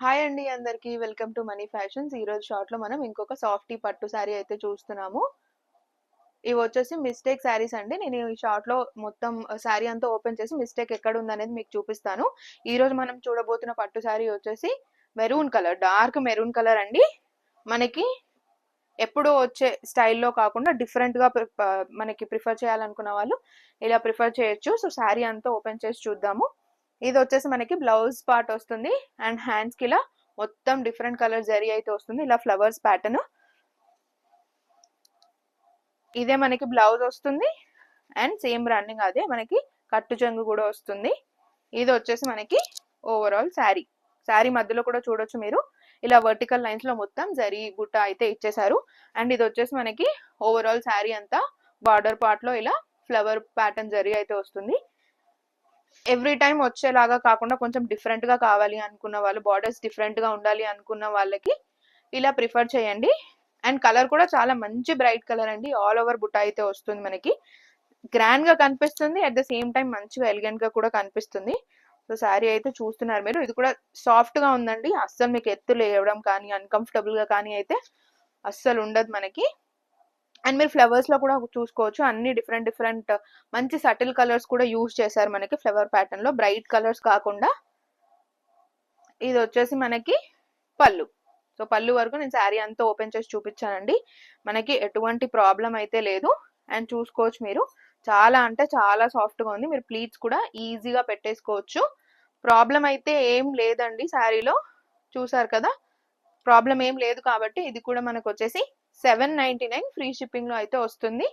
Hi అండి అందరికీ welcome to money fashions. ఈ రోజు షార్ట్ లో మనం ఇంకొక సాఫ్టీ పట్టు శారీ అయితే చూస్తున్నాము. ఇవి వచ్చేసి మిస్టేక్ శారీస్ అండి. నేను ఈ షార్ట్ లో మొత్తం శారీ అంతా ఓపెన్ చేసి మిస్టేక్ ఎక్కడ ఉందనేది మీకు చూపిస్తాను. ఈ రోజు మనం చూడబోతున్న పట్టు శారీ వచ్చేసి maroon colour, dark maroon colour అండి. మనకి ఎప్పుడు వచ్చే స్టైల్లో కాకుండా డిఫరెంట్ గా మనకి ప్రిఫర్ చేయాలనుకున్న వాళ్ళు ఇలా ప్రిఫర్ చేయొచ్చు. సో శారీ అంతా ఓపెన్ చేసి చూద్దాము. ఇది వచ్చేసి మనకి బ్లౌజ్ పార్ట్ వస్తుంది అండ్ హ్యాండ్స్ కి ఇలా మొత్తం డిఫరెంట్ కలర్ జరీ అయితే వస్తుంది, ఇలా ఫ్లవర్స్ ప్యాటర్న్. ఇదే మనకి బ్లౌజ్ వస్తుంది అండ్ సేమ్ రన్నింగ్ అదే మనకి కట్టు చెంగు కూడా వస్తుంది. ఇది వచ్చేసి మనకి ఓవరాల్ శారీ. శారీ మధ్యలో కూడా చూడొచ్చు మీరు, ఇలా వర్టికల్ లైన్స్ లో మొత్తం జరీ బుట్ట అయితే ఇచ్చేసారు. అండ్ ఇది వచ్చేసి మనకి ఓవరాల్ శారీ అంతా బార్డర్ పార్ట్ లో ఇలా ఫ్లవర్ ప్యాటర్న్ జరీ అయితే వస్తుంది. ఎవ్రీ టైం వచ్చేలాగా కాకుండా కొంచెం డిఫరెంట్ గా కావాలి అనుకున్న వాళ్ళు, బార్డర్స్ డిఫరెంట్ గా ఉండాలి అనుకున్న వాళ్ళకి ఇలా ప్రిఫర్ చేయండి. అండ్ కలర్ కూడా చాలా మంచి బ్రైట్ కలర్ అండి. ఆల్ ఓవర్ బుట్ట అయితే వస్తుంది, మనకి గ్రాండ్ గా కనిపిస్తుంది, అట్ ద సేమ్ టైం మంచిగా ఎలిగెంట్ గా కూడా కనిపిస్తుంది. సో శారీ అయితే చూస్తున్నారు మీరు, ఇది కూడా సాఫ్ట్ గా ఉందండి. అస్సలు మీకు ఎత్తు లేవడం కానీ అన్కంఫర్టబుల్ గా కానీ అయితే అస్సలు ఉండదు మనకి. అండ్ మీరు ఫ్లవర్స్ లో కూడా చూసుకోవచ్చు, అన్ని డిఫరెంట్ డిఫరెంట్ మంచి సటిల్ కలర్స్ కూడా యూజ్ చేశారు మనకి ఫ్లవర్ ప్యాటర్న్ లో, బ్రైట్ కలర్స్ కాకుండా. ఇది వచ్చేసి మనకి పళ్ళు. సో పళ్ళు వరకు నేను శారీ అంతా ఓపెన్ చేసి చూపించానండి. మనకి ఎటువంటి ప్రాబ్లం అయితే లేదు. అండ్ చూసుకోవచ్చు మీరు, చాలా అంటే చాలా సాఫ్ట్ గా ఉంది. మీరు ప్లీట్స్ కూడా ఈజీగా పెట్టేసుకోవచ్చు. ప్రాబ్లం అయితే ఏం లేదండి శారీలో, చూసారు కదా, ప్రాబ్లం ఏం లేదు. కాబట్టి ఇది కూడా మనకు వచ్చేసి 799 ఫ్రీ షిప్పింగ్ లో అయితే వస్తుంది.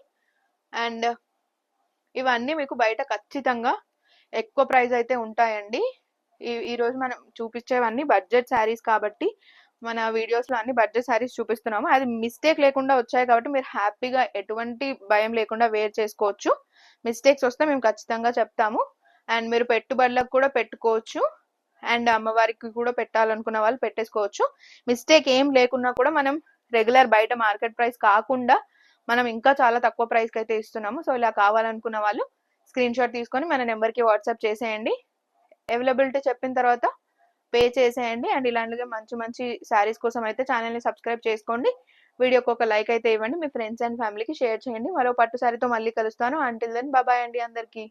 అండ్ ఇవన్నీ మీకు బయట ఖచ్చితంగా ఎక్కువ ప్రైస్ అయితే ఉంటాయండి. ఈ రోజు మనం చూపించేవన్నీ బడ్జెట్ శారీస్ కాబట్టి మన వీడియోస్ లో అన్ని బడ్జెట్ శారీస్ చూపిస్తున్నాము. అది మిస్టేక్ లేకుండా వచ్చాయి కాబట్టి మీరు హ్యాపీగా ఎటువంటి భయం లేకుండా వేర్ చేసుకోవచ్చు. మిస్టేక్స్ వస్తే మేము ఖచ్చితంగా చెప్తాము. అండ్ మీరు పెట్టుబడులకు కూడా పెట్టుకోవచ్చు, అండ్ అమ్మవారికి కూడా పెట్టాలనుకున్న వాళ్ళు పెట్టేసుకోవచ్చు. మిస్టేక్ ఏం లేకున్నా కూడా మనం రెగ్యులర్ బయట మార్కెట్ ప్రైస్ కాకుండా మనం ఇంకా చాలా తక్కువ ప్రైస్కి అయితే ఇస్తున్నాము. సో ఇలా కావాలనుకున్న వాళ్ళు స్క్రీన్ షాట్ తీసుకొని మన నెంబర్కి వాట్సాప్ చేసేయండి. అవైలబిలిటీ చెప్పిన తర్వాత పే చేసేయండి. అండ్ ఇలాంటిగా మంచి మంచి శారీస్ కోసం అయితే ఛానల్ని సబ్స్క్రైబ్ చేసుకోండి. వీడియోకి ఒక లైక్ అయితే ఇవ్వండి, మీ ఫ్రెండ్స్ అండ్ ఫ్యామిలీకి షేర్ చేయండి. మరో పట్టు శారీతో మళ్ళీ కలుస్తాను. అంటిల్ దెన్ బాయ్ అండి అందరికీ.